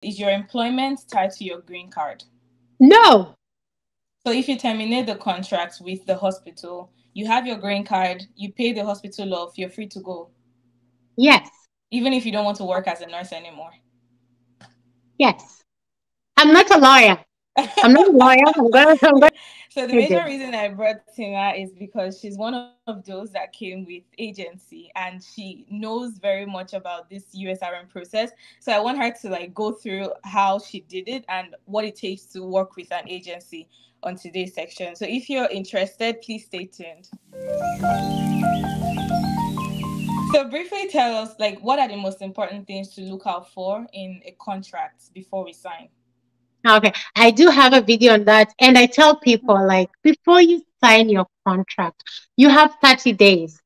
is your employment tied to your green card? No. So if you terminate the contract with the hospital, you have your green card, you pay the hospital off, you're free to go, Yes. even if you don't want to work as a nurse anymore. Yes. I'm not a lawyer. I'm not a lawyer. I'm going So the to major do. reason I brought Tima is because she's one of those that came with agency and she knows very much about this USRM process. So I want her to like go through how she did it and what it takes to work with an agency on today's section. So if you're interested, please stay tuned. So briefly tell us like what are the most important things to look out for in a contract before we sign? Okay. I do have a video on that. And I tell people, like, before you sign your contract, you have 30 days.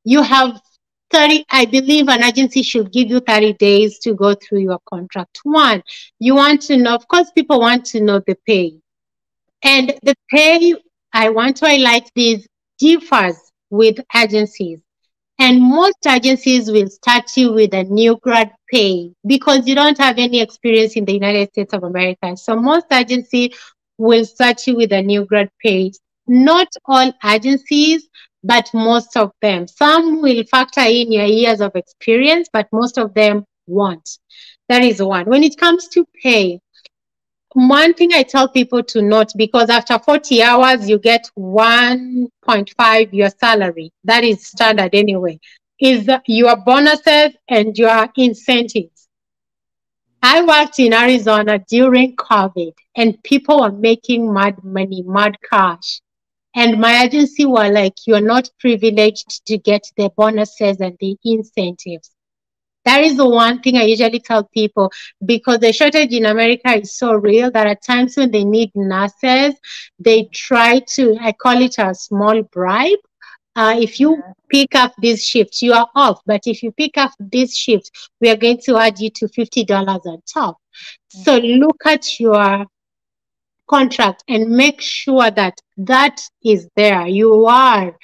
You have 30, I believe an agency should give you 30 days to go through your contract. One, you want to know, of course, people want to know the pay. And the pay, I want to highlight this, differs with agencies. And most agencies will start you with a new grad pay because you don't have any experience in the United States of America. So most agencies will start you with a new grad pay. Not all agencies, but most of them. Some will factor in your years of experience, but most of them won't. That is one. When it comes to pay, one thing I tell people to note, because after 40 hours, you get 1.5 your salary. That is standard anyway, is your bonuses and your incentives. I worked in Arizona during COVID and people were making mad money, mad cash. And my agency were like, you're not privileged to get the bonuses and the incentives. That is the one thing I usually tell people because the shortage in America is so real that at times when they need nurses, they try to, I call it a small bribe. If you Yeah. pick up this shift, you are off. But if you pick up this shift, we are going to add you to $50 on top. So look at your contract and make sure that that is there. You are,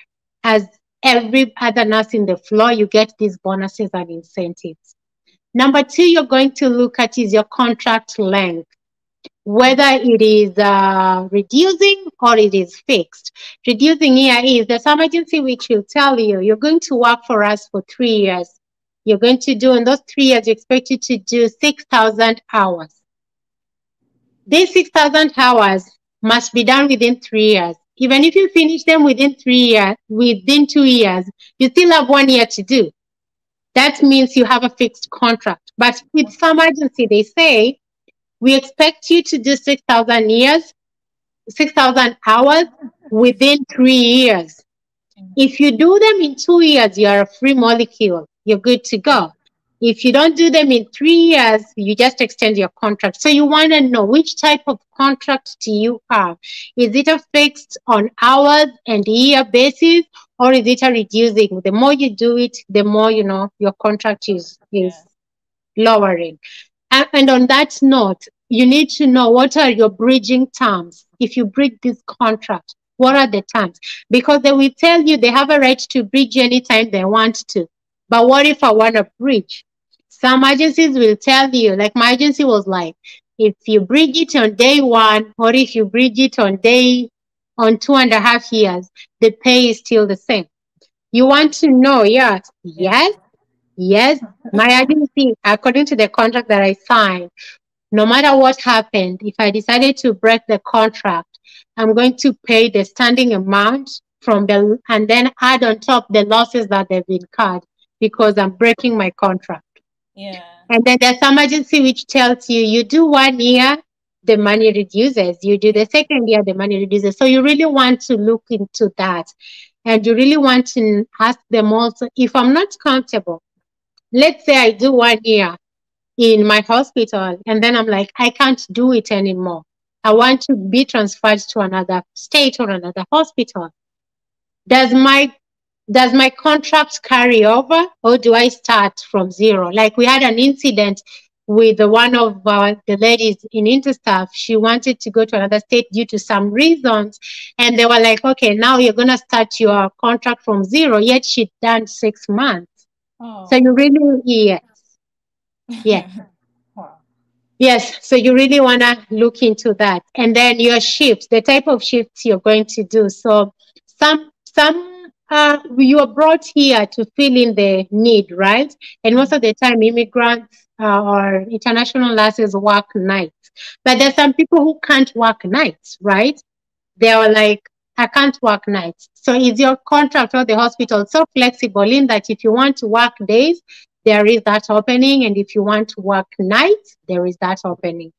as every other nurse in the floor, you get these bonuses and incentives. Number two, you're going to look at is your contract length, whether it is reducing or it is fixed. Reducing here is there's some agency which will tell you you're going to work for us for 3 years. You're going to do in those 3 years, you expect you to do 6,000 hours. These 6,000 hours must be done within 3 years. Even if you finish them within 3 years, within 2 years, you still have 1 year to do. That means you have a fixed contract. But with some agency, they say, we expect you to do 6,000 hours within 3 years. If you do them in 2 years, you are a free molecule. You're good to go. If you don't do them in 3 years, you just extend your contract. So you want to know which type of contract do you have? Is it a fixed on hours and year basis, or is it a reducing? The more you do it, the more your contract is Yeah. lowering. And on that note, you need to know what are your bridging terms. If you break this contract, what are the terms? Because they will tell you they have a right to bridge anytime they want to. But what if I want to bridge? Some agencies will tell you, like my agency was like, if you bridge it on day one, or if you bridge it on 2.5 years, the pay is still the same. You want to know, yes, Yeah. yes, yes. My agency, according to the contract that I signed, no matter what happened, if I decided to break the contract, I'm going to pay the standing amount from the and then add on top the losses that they've incurred because I'm breaking my contract. Yeah. And then there's some agency which tells you you do 1 year, the money reduces. You do the second year, the money reduces. So you really want to look into that. And you really want to ask them also if I'm not comfortable. Let's say I do 1 year in my hospital and then I'm like, I can't do it anymore. I want to be transferred to another state or another hospital. Does my does my contract carry over or do I start from zero? Like we had an incident with one of the ladies in Interstaff. She wanted to go to another state due to some reasons. And they were like, okay, now you're going to start your contract from zero. Yet she'd done 6 months. So Oh. you really, yes, yes. Wow. Yes, so you really want to look into that. And then your shifts, the type of shifts you're going to do. So some you are brought here to fill in the need, right? And most Mhm. of the time immigrants or international nurses work nights. But there's Yeah. some people who can't work nights, right? They are like, I can't work nights. So is your contract or the hospital so flexible in that if you want to work days, there is that opening, and if you want to work nights, there is that opening.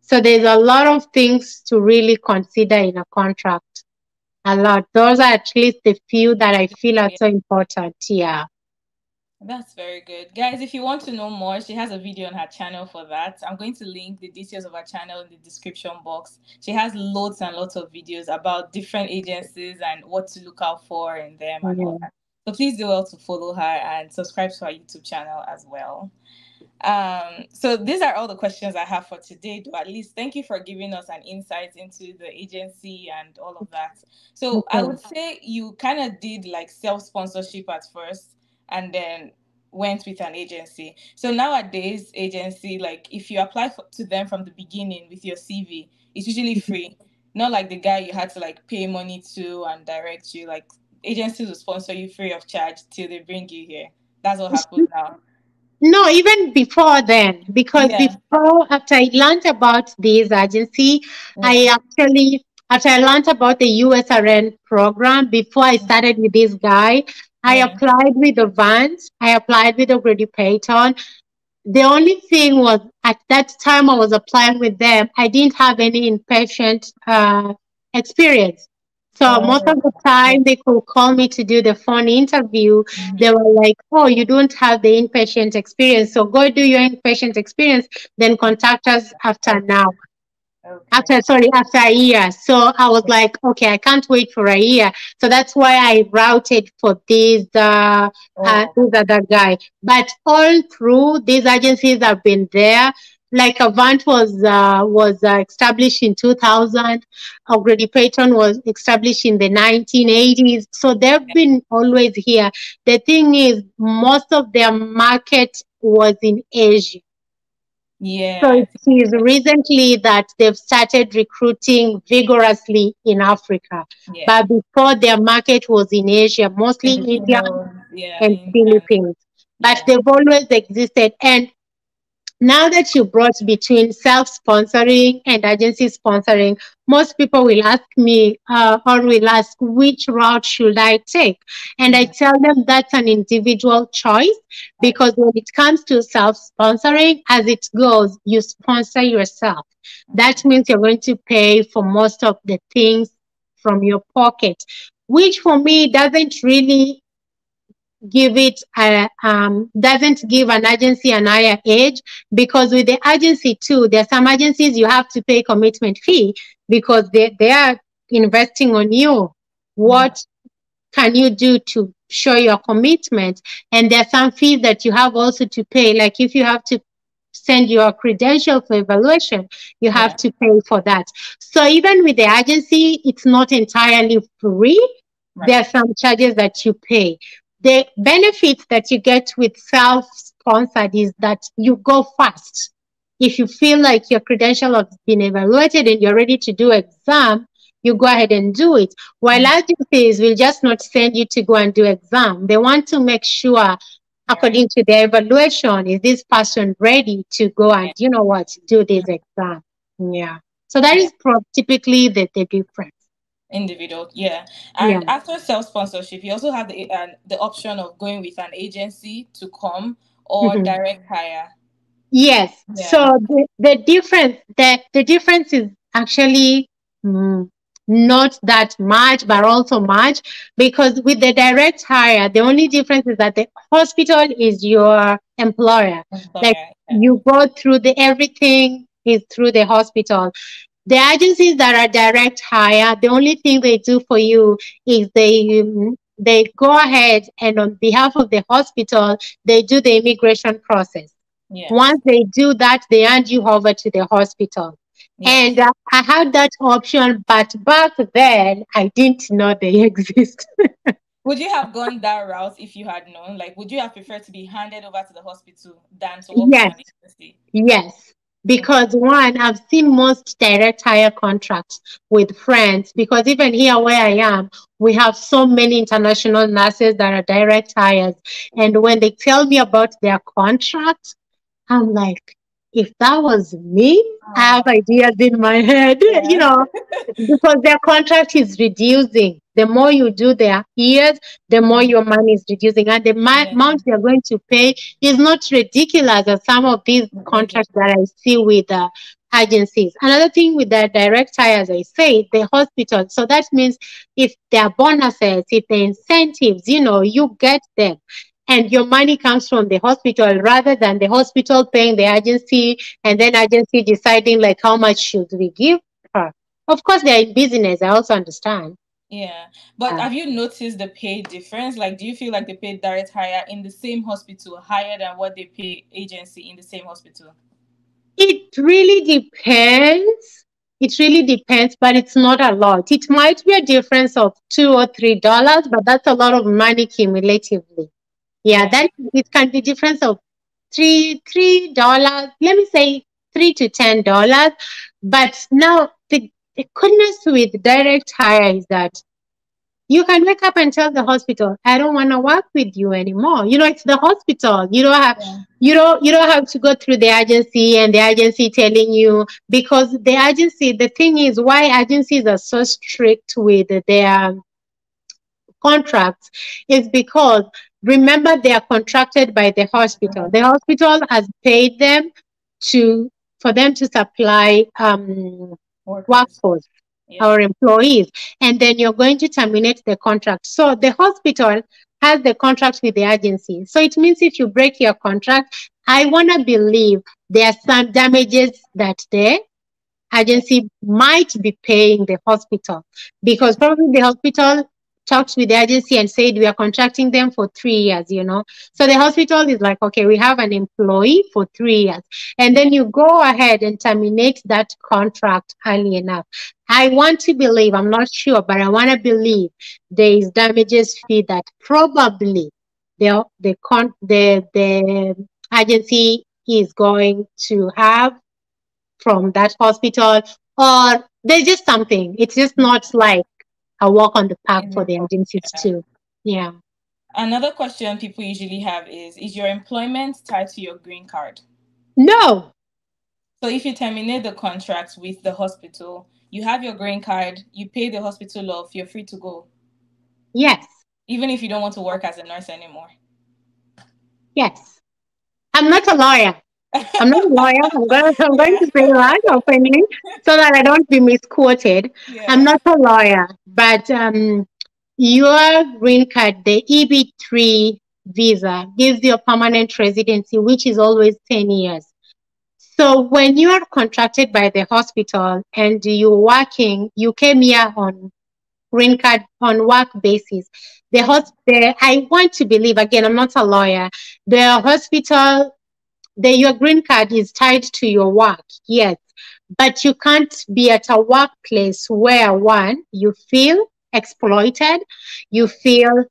So there's a lot of things to really consider in a contract. A lot. Those are at least the few that I feel are Yeah. so important. Yeah. That's very good. Guys, if you want to know more, she has a video on her channel for that. I'm going to link the details of her channel in the description box. She has loads and lots of videos about different agencies and what to look out for in them and all Mhm. that. So please do well to follow her and subscribe to her YouTube channel as well. So these are all the questions I have for today, though. At least thank you for giving us an insight into the agency and all of that. So I Okay. would say you kind of did like self-sponsorship at first and then went with an agency. So nowadays, agency, like if you apply to them from the beginning with your CV, it's usually free. Not like the guy you had to like pay money to and direct you. Like agencies will sponsor you free of charge till they bring you here. That's what happens now. No, even before then, because Yeah, before, after I learned about this agency, yeah. after I learned about the USRN program, before I started with this guy, I Yeah. applied with the Vans, I applied with the Grady Payton. The only thing was at that time I was applying with them, I didn't have any inpatient experience. So most Oh, of the yeah. time they could call me to do the phone interview. They Mhm. were like, "Oh, you don't have the inpatient experience, so go do your inpatient experience, then contact us after Okay. now." Okay. After a year. So I was like, okay, I can't wait for a year. So that's why I routed for Oh, this other guy. But all through, these agencies have been there. Like Avant was established in 2000. Grady Payton was established in the 1980s. So they've been always here. The thing is, most of their market was in Asia. yeah. So I it is think. recently that they've started recruiting vigorously in Africa. Yeah. But before, their market was in Asia, mostly India Filipinos. Yeah. and Indian. Philippines. But Yeah. they've always existed. And now that you brought between self-sponsoring and agency sponsoring, most people will ask me or will ask, which route should I take? And I Mhm. tell them that's an individual choice, I, because when it comes to self-sponsoring, as it goes, you sponsor yourself. That mhm. means you're going to pay for most of the things from your pocket, which for me doesn't give an agency an higher edge, because with the agency too, there are some agencies you have to pay commitment fee because they are investing on you. Mhm. What can you do to show your commitment? And there are some fees that you have also to pay, like if you have to send your credential for evaluation, you have Yeah. to pay for that. So even with the agency, it's not entirely free. There Right. are some charges that you pay. The benefits that you get with self-sponsored is that you go fast. If you feel like your credential has been evaluated and you're ready to do exam, you go ahead and do it. While Mhm. agencies will just not send you to go and do exam. They want to make sure, All right. according to their evaluation, is this person ready to go Yeah. and, you know what, do this exam. Yeah. So that Yeah. is typically the difference. Individual. Yeah. Yeah. And after self sponsorship, you also have the option of going with an agency to come or Mhm. direct hire. Yes. Yeah. So the difference is actually mm, not that much, but also much, because with the direct hire, the only difference is that the hospital is your employer. Like, Employer. Yeah. you go through the everything is through the hospital. The agencies that are direct hire, the only thing they do for you is they go ahead and on behalf of the hospital, they do the immigration process. Yes. Once they do that, they hand you over to the hospital. Yes. And I had that option, but back then I didn't know they exist. Would you have gone that route if you had known? Like, would you have preferred to be handed over to the hospital than to work through Yes, an agency? yes. Okay. Because one, I've seen most direct hire contracts with friends, because even here where I am, we have so many international nurses that are direct hires. And when they tell me about their contracts, I'm like, if that was me, I have Oh, ideas in my head, yeah. because their contract is reducing. The more you do their years, the more Mm, your money is reducing. And the yeah. amount they're going to pay is not ridiculous as some of these The agent. contracts that I see with agencies. Another thing with the direct hire, as I say, the hospital. So that means if there are bonuses, if there are incentives, you get them. And your money comes from the hospital rather than the hospital paying the agency and then agency deciding like how much should we give her. Of course, they're in business. I also understand. Yeah. But Uh, have you noticed the pay difference? Like, do you feel like they pay direct hire in the same hospital higher than what they pay agency in the same hospital? it really depends. It really depends, but it's not a lot. It might be a difference of $2 or $3, but that's a lot of money cumulatively. Yeah, Yeah. that it can be difference of $3. Let me say $3 to $10. But now the goodness with direct hire is that you can wake up and tell the hospital, I don't want to work with you anymore. It's the hospital. Yeah. You don't have to go through the agency and the agency telling you, because the thing is why agencies are so strict with their contracts is because, remember, they are contracted by the hospital. The hospital has paid them to for them to supply Workers. workforce, Yeah. our employees, and then you're going to terminate the contract. So the hospital has the contract with the agency. So it means if you break your contract, I want to believe there are some damages that the Yeah. agency might be paying the hospital, because probably the hospital talked with the agency and said we are contracting them for 3 years. So the hospital is like, okay, we have an employee for 3 years. And then you go ahead and terminate that contract early enough. I want to believe, I'm not sure, but I want to believe there is damages fee that probably the agency is going to have from that hospital, or there's just something. It's just not like a walk on the park In for their the pocket. agencies Yeah. too. Yeah. Another question people usually have is your employment tied to your green card? No. So if you terminate the contract with the hospital, you have your green card, you pay the hospital off, you're free to go, Yes. even if you don't want to work as a nurse anymore. Yes. I'm not a lawyer. I'm not a lawyer. I'm going Yeah. to say that openly so that I don't be misquoted. I'm Yeah. not a lawyer, but your green card, the EB3 visa, gives you a permanent residency, which is always 10 years. So when you are contracted by the hospital and you're working, you came here on green card on work basis. I want to believe, again, I'm not a lawyer. The hospital, your green card is tied to your work, yes, but you can't be at a workplace where, one, you feel exploited, you feel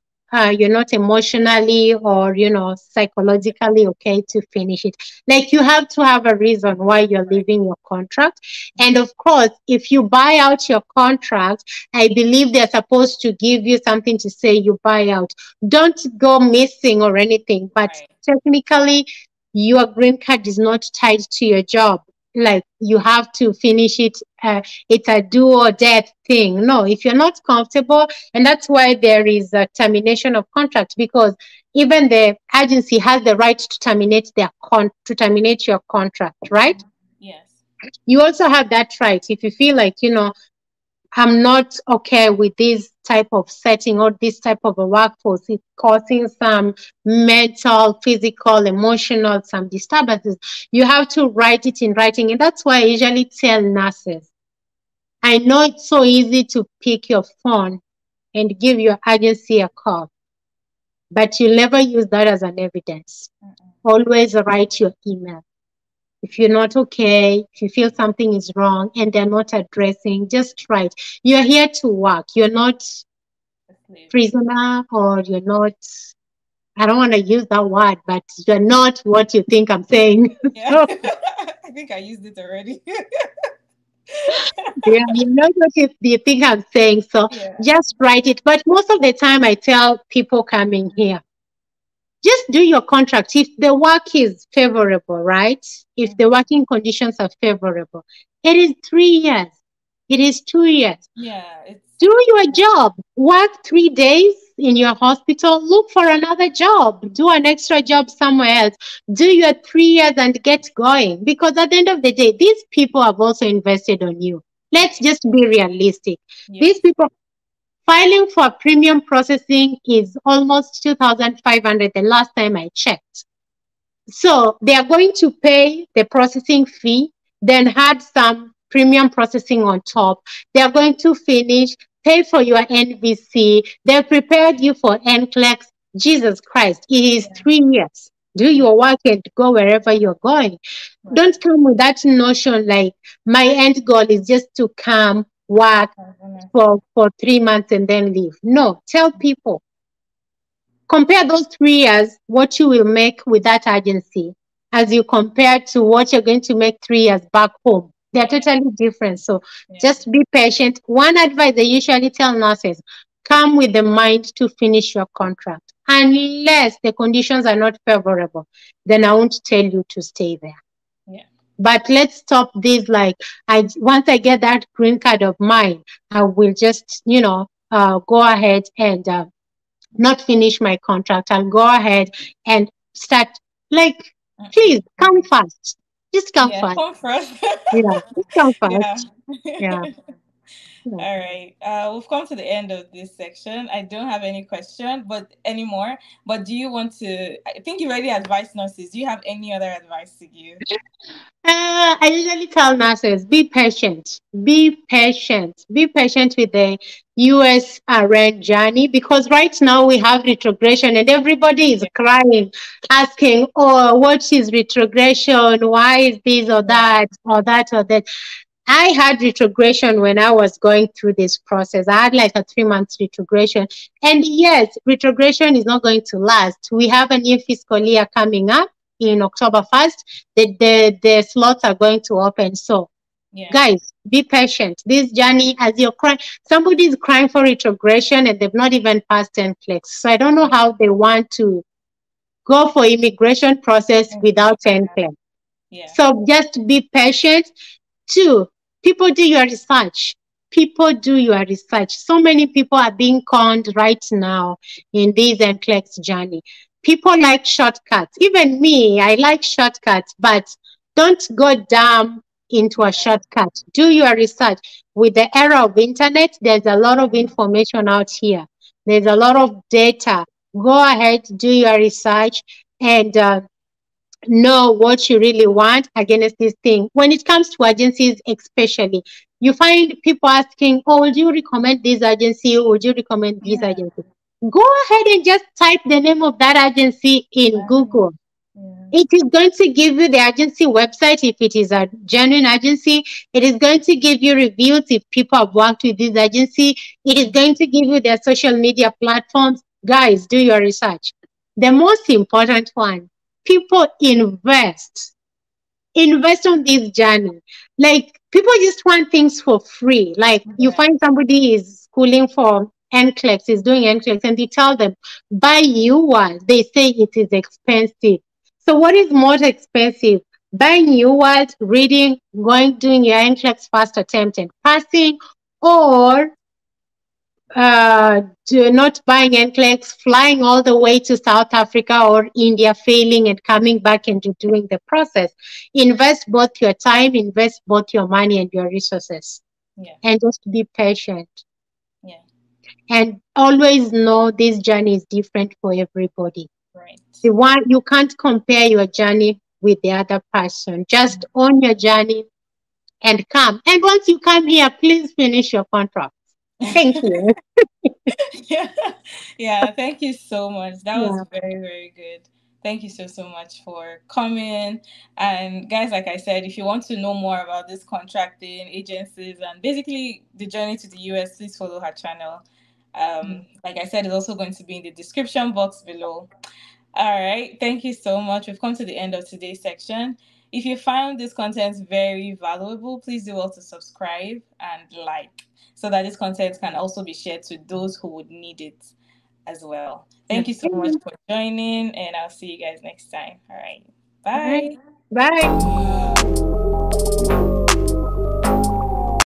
you're not emotionally or psychologically okay to finish it. Like, you have to have a reason why you're Right. leaving your contract. And of course, if you buy out your contract, I believe they're supposed to give you something to say you buy out. Don't go missing or anything, but Right. technically your green card is not tied to your job. Like, you have to finish it. It's a do or death thing. No, if you're not comfortable, and that's why there is a termination of contract, because even the agency has the right to terminate your contract, right? Yes. You also have that right if you feel like, I'm not okay with this type of setting or this type of a workforce. It's causing some mental, physical, emotional, some disturbances. You have to write it in writing. And that's why I usually tell nurses, I know it's so easy to pick your phone and give your agency a call, but you'll never use that as an evidence. Mm-mm. Always write your email. If you're not okay, if you feel something is wrong and they're not addressing, just write. You're here to work. You're not A slave. prisoner, or you're not, I don't want to use that word, but you're not what you think I'm saying. Yeah. So I think I used it already. Yeah, you know what you think I'm saying. So Yeah. just write it. But most of the time, I tell people coming here, just do your contract. If the work is favorable, right? If the Mhm. working conditions are favorable, it is 3 years. It is 2 years. Yeah, it's Do your job. Work 3 days in your hospital. Look for another job. Do an extra job somewhere else. Do your 3 years and get going. Because at the end of the day, these people have also invested on you. Let's right. just be realistic. These Yes. people filing for premium processing is almost 2,500 the last time I checked. So they are going to pay the processing fee, then add some premium processing on top. They are going to finish, pay for your NVC. They've prepared you for NCLEX. Jesus Christ, it is Yeah. 3 years. Do Yeah. your work and go wherever you're going. Right. Don't come with that notion like my end goal is just to come, work Oh, goodness. for 3 months and then leave. No, tell people compare those 3 years, what you will make with that agency, as you compare to what you're going to make 3 years back home. They're Yeah. totally different. So Yeah. just be patient. One advice I usually tell nurses, come with the mind to finish your contract. Unless the conditions are not favorable, then I won't tell you to stay there. Yeah. But let's stop this. Like, I once I get that green card of mine, I will just, go ahead and not finish my contract. I'll go ahead and start. Like, please come Mm-mm. fast. Just come Yeah. fast. Come first. Yeah, just come Yeah. fast. Yeah. Yeah. All right. We've come to the end of this section. I don't have any question, but anymore. But do you want to? I think you already advised nurses. Do you have any other advice to give? I usually tell nurses, be patient, be patient, be patient with the US RN journey because right now we have retrogression and everybody is Yeah. crying, asking, oh, what is retrogression? Why is this or Yeah. that or that or that? I had retrogression when I was going through this process. I had like a 3 months retrogression. And yes, retrogression is not going to last. We have a new fiscal year coming up in October 1st. The slots are going to open. So, Yeah. guys, be patient. This journey, as you're crying, somebody is crying for retrogression and they've not even passed 10 clicks. So, I don't know Yeah. how they want to go for immigration process without 10 Yeah. clicks. Yeah. So, just be patient. Two, people do your research. People do your research. So many people are being conned right now in this NCLEX journey. People like shortcuts. Even me, I like shortcuts, but don't go down into a Yeah. shortcut. Do your research. With the era of internet, there's a lot of information out here. There's a lot of data. Go ahead, do your research, and know what you really want against this thing. When it comes to agencies, especially, you find people asking, oh, would you recommend this agency? Would you recommend this Yeah. agency? Go ahead and just type the name of that agency in Exactly. Google. Yeah. It is going to give you the agency website if it is a genuine agency. It is going to give you reviews if people have worked with this agency. It is going to give you their social media platforms. Guys, do your research. The most important one, people invest on this journey. Like people just want things for free. Like you Yeah. find somebody is schooling for NCLEX, is doing NCLEX, and you tell them, buy you one. They say it is expensive. So what is more expensive? Buying you one, reading, going, doing your NCLEX first attempt and passing, or to not buying NCLEX, flying all the way to South Africa or India, failing and coming back and doing the process. Invest both your time, invest both your money and your resources, Yeah. and just be patient. Yeah. And always know this journey is different for everybody. Right. The one you can't compare your journey with the other person. Just own your journey and come. And once you come here, please finish your contract. Thank you. Yeah. Yeah. Thank you so much. That was Yeah. very, very good. Thank you so, so much for coming. And guys, like I said, if you want to know more about this contracting agencies and basically the journey to the US, please follow her channel. Like I said, it's also going to be in the description box below. All right. Thank you so much. We've come to the end of today's section. if you found this content very valuable, please do well to subscribe and like, so that this content can also be shared to those who would need it as well. Thank you so much Okay. for joining, and I'll see you guys next time. All right. All right. Bye. Bye.